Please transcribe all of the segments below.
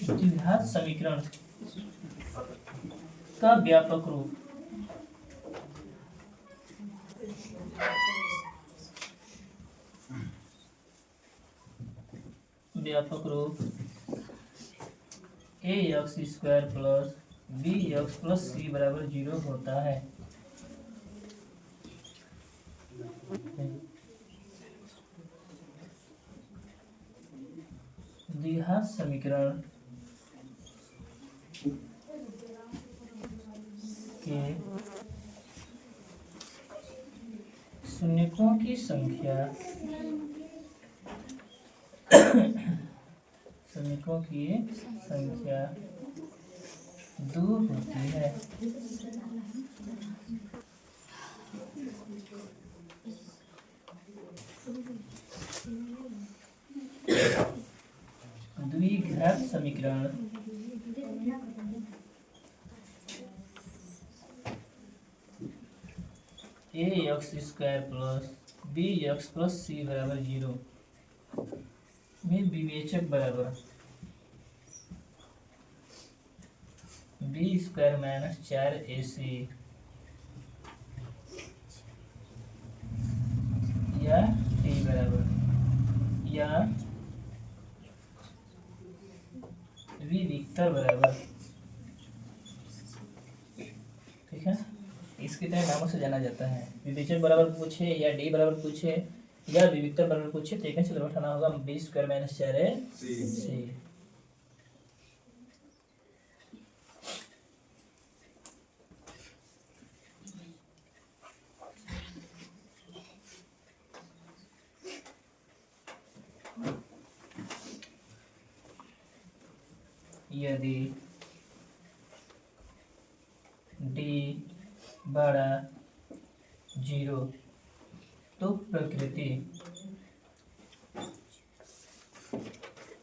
द्विघात समीकरण का व्यापक रूप a x square plus b x plus c बराबर 0 होता है। द्विघात समीकरण के शून्यकों की संख्या दो होती है। द्विघात समीकरण a x square plus b x plus c बराबर 0 में विवेचक बराबर बी स्क्वायर माइनस 4ac या टी बराबर या विविक्तर बराबर, ठीक है। इसके तरह नामों से जाना जाता है। विवेचक बराबर पूछे या डी बराबर पूछे या विविक्तर बराबर पूछे तो एक सूत्र उठाना होगा बी स्क्वायर माइनस 4ac। यदि डी बड़ा 0 तो प्रकृति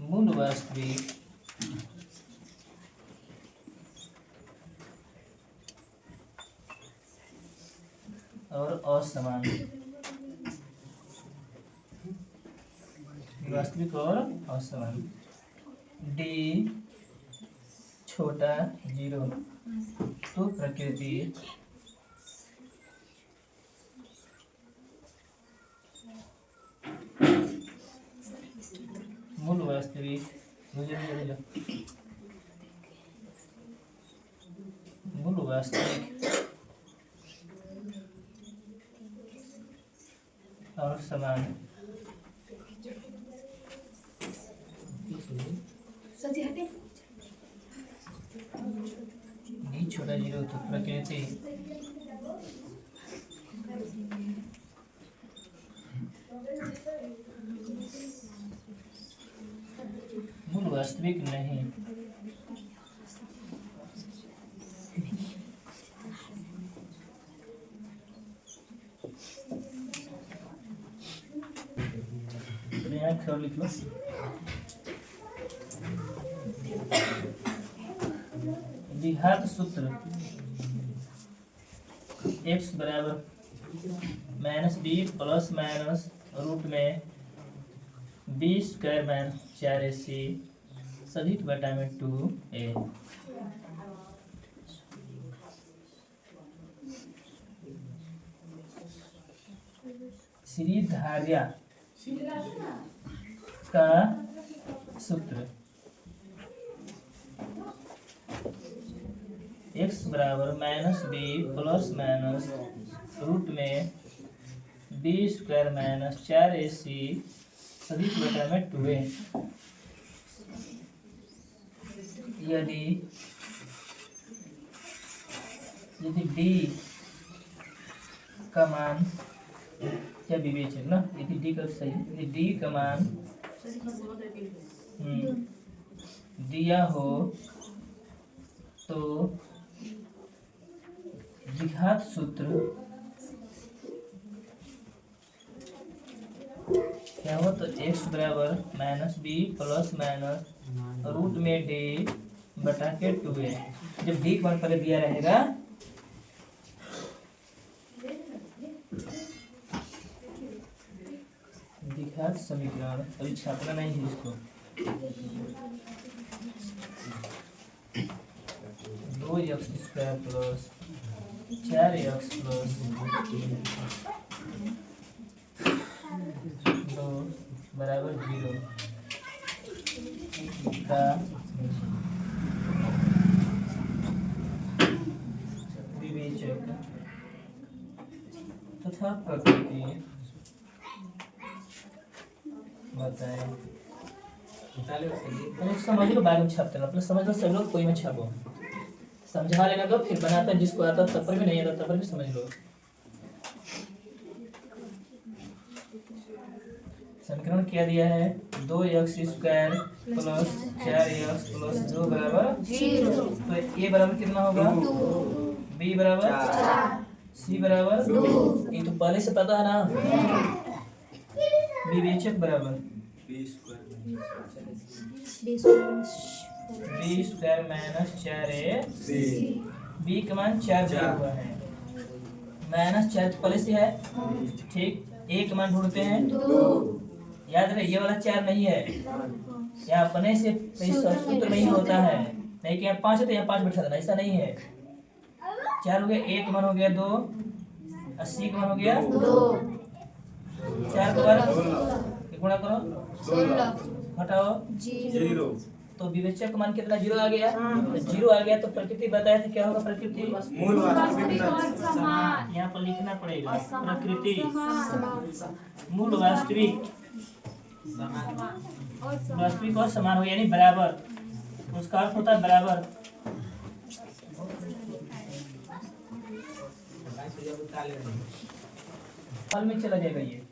मूल वास्तविक और असमान, वास्तविक और असमान। डी छोटा 0 तो प्रकृति मूल वास्तविक और समान। डी छोटा 0 तो प्रकृति मूल वास्तविक नहीं। तो यहाँ खैर लिख लो। द्विघात सूत्र x बराबर minus B plus minus root में बी स्क्वायर माइनस 4ac सदिश बटा में 2a। श्रीधार्या का सूत्र x बराबर minus B plus minus root में बी स्क्वायर माइनस 4ac सदिश बटा में 2a। यदि डी का मान क्या विवेचक ना, यदि डी का सही, यदि डी का मान दिया हो तो द्विघात सूत्र क्या हो तो x बराबर minus B plus minus root में डी बटा के 2a। जब डी मान पहले दिया रहेगा अभ्यास समीकरण अभी छापना नहीं है इसको। 2x² प्लस 4x प्लस 2 बराबर 0 का विवेचक तथा प्रकृति बताएं। समझ लो, बाद में छापते ना, अपने समझ लो, सभी लोग कोई में छापो, समझा लेना दो, फिर बनाता जिसको आता तब पर भी, नहीं आता तब पर भी समझ लो। समीकरण क्या दिया है? 2x² प्लस 4x प्लस 2 बराबर 0। तो a बराबर कितना होगा? 2। b बराबर 4। c बराबर 2। ये तो पहले से पता है ना। विवेचक बराबर b² माइनस 4ac। b का मान 4 दिया हुआ है, माइनस 4 पहले से है, ठीक। a का मान ढूंढते हैं 2। याद रहे ये वाला 4 नहीं है, यहाँ अपने से सूत्र नहीं होता है, नहीं कि यहाँ 5 है तो यहाँ 5 बैठा देना, ऐसा नहीं है। 4 हो गया, 1 मान हो गया 2, 80 का मान हो गया 2, 4 के बाद गुणा करो 16, हटाओ 0। तो विवेचक का मान कितना? 0 आ गया। तो 0 आ गया तो प्रकृति बताया था क्या होगा? प्रकृति मूल वास्तविक समान, यहाँ पर लिखना पड़ेगा प्रकृति मूल वास्तविक वास्तविक और समान हो, यानी बराबर, उसका अर्थ होता है बराबर। हल में चला जाएगा ये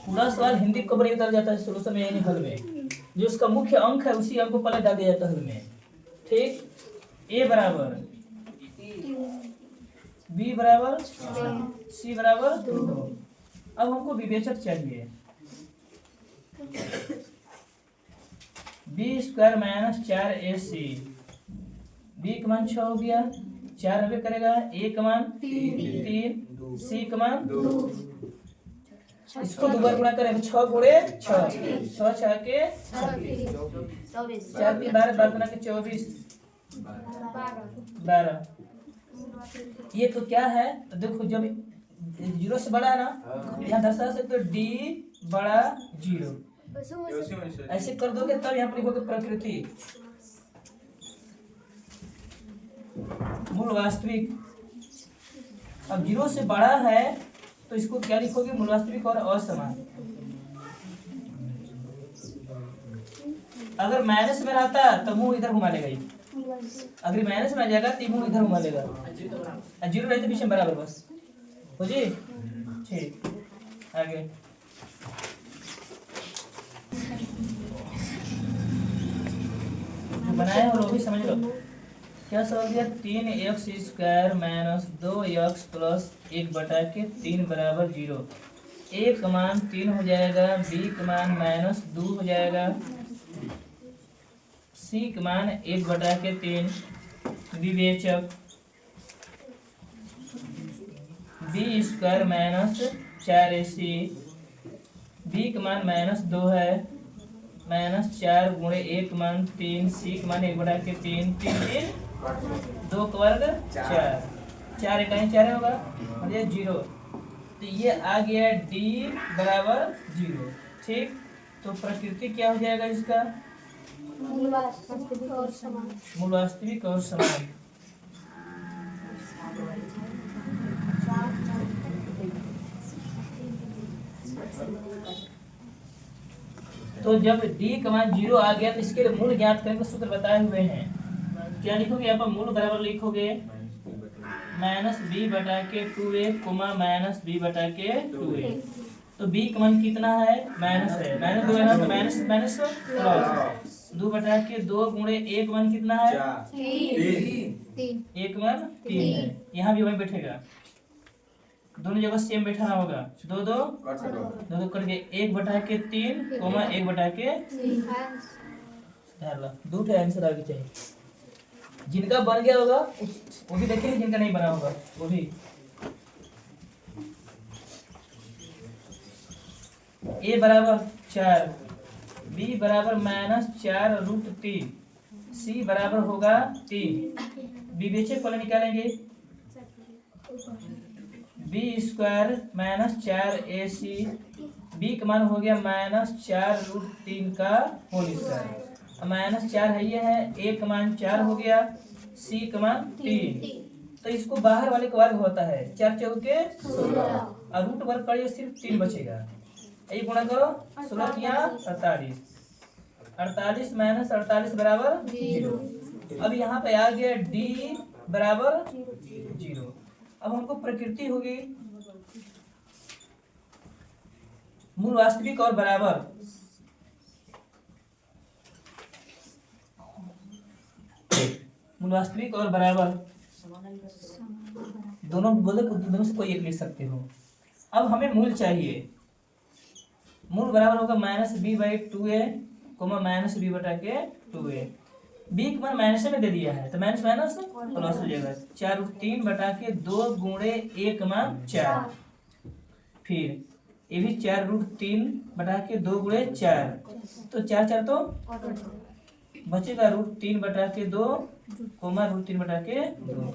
पूरा सवाल हिंदी कवर नहीं डाल जाता है सोल्यूशन में, यानी हल में जो उसका मुख्य अंक है उसी अंक को पहले डाल दिया जाता है हल में, ठीक। a बराबर b बराबर c बराबर 2। अब हमको विवेचक चाहिए। b² माइनस 4ac, b का मान 6 हो गया, 4 नब्बे करेगा, a का मान 3, c का मान 2। इसको दो बार गुणा करें, 6 गुणे 6, 6 6 के 4 3 12, 12 गुणा के 24 12। ये तो क्या है? तो देखो जब 0 से बड़ा है ना, यहाँ दर्शा सकते तो d बड़ा 0, ऐसे कर दोगे तब यहाँ पर लिखोगे प्रकृति मूल वास्तविक। अब 0 से बड़ा है तो इसको क्या लिखोगे? मूल वास्तविक और असमान। अगर माइनस में रहता तो मुंह इधर घुमा लेगा, अगर माइनस में आ जाएगा तो मुंह इधर घुमा लेगा, 0 रहते पीछे बराबर बस हो जी, ठीक। आगे बनाए और वो भी समझ लो क्या सवाल दिया? 3x² माइनस 2x प्लस 1 बटा के 3 बराबर 0। a का मान 3 हो जाएगा, b का मान माइनस 2 हो जाएगा, c का मान 1 बटा के 3। विवेचक b² माइनस 4ac, b का मान माइनस 2 है, माइनस 4 गुणे 1 मान 3, c का मान 1 बटा के 3, 3 2 का वर्ग 4, 4 इकाई 4 होगा और ये 0, तो ये आ गया d बराबर 0, ठीक। तो प्रकृति क्या हो जाएगा इसका? मूल वास्तविक और समान। मूल वास्तविक और समान। तो जब d का मान 0 आ गया तो इसके लिए मूल ज्ञात करने का सूत्र बताए हुए हैं। क्या लिखोगे यहाँ पर? मूल बराबर लिखोगे माइनस b बटा के 2a कोमा माइनस b बटा के 2a। तो b का मान कितना है? माइनस है, माइनस 2 है ना, तो माइनस माइनस प्लस 2 बटा के 2 गुणे 1 मान कितना है? 3, 1 मान 3 है, यहाँ भी वही बैठेगा, दोनों जगह सेम बैठाना होगा, 2 2 2 करके 1 बटा के 3 कोमा 1 बटा के 2 का आंसर आगे चाहिए। जिनका बन गया होगा वो भी देखेंगे, जिनका नहीं बना होगा वो भी। ए बराबर 4, बी बराबर -4√3, सी बराबर होगा 3। विवेचक फलन निकालेंगे, b² -4ac, बी का मान हो गया -4√3 का होल स्क्वायर। -4 है ये है, ए का मान 4 हो गया, सी का मान 3। तो इसको बाहर वाले का वर्ग होता है, 4 चौके 16, और रूट वर्ग करिए सिर्फ 3 बचेगा। ये गुणा करो, 16 किया 48, 48 - 48 बराबर 0। अब यहाँ पे आ गया d बराबर 0। अब हमको प्रकृति होगी मूल वास्तविक और बराबर, मूल वास्तविक और बराबर दोनों बोले, दोनों से कोई एक लिख सकते हो। अब हमें मूल चाहिए, मूल बराबर होगा -b/2a, -b/2a। बी का मान माइनस में दे दिया है तो माइनस माइनस प्लस हो जाएगा, 4√3/2 गुणे 1/4। फिर ये भी 4√3/2 गुणे 4, तो 4 4 तो बचेगा √3/2, √3/2।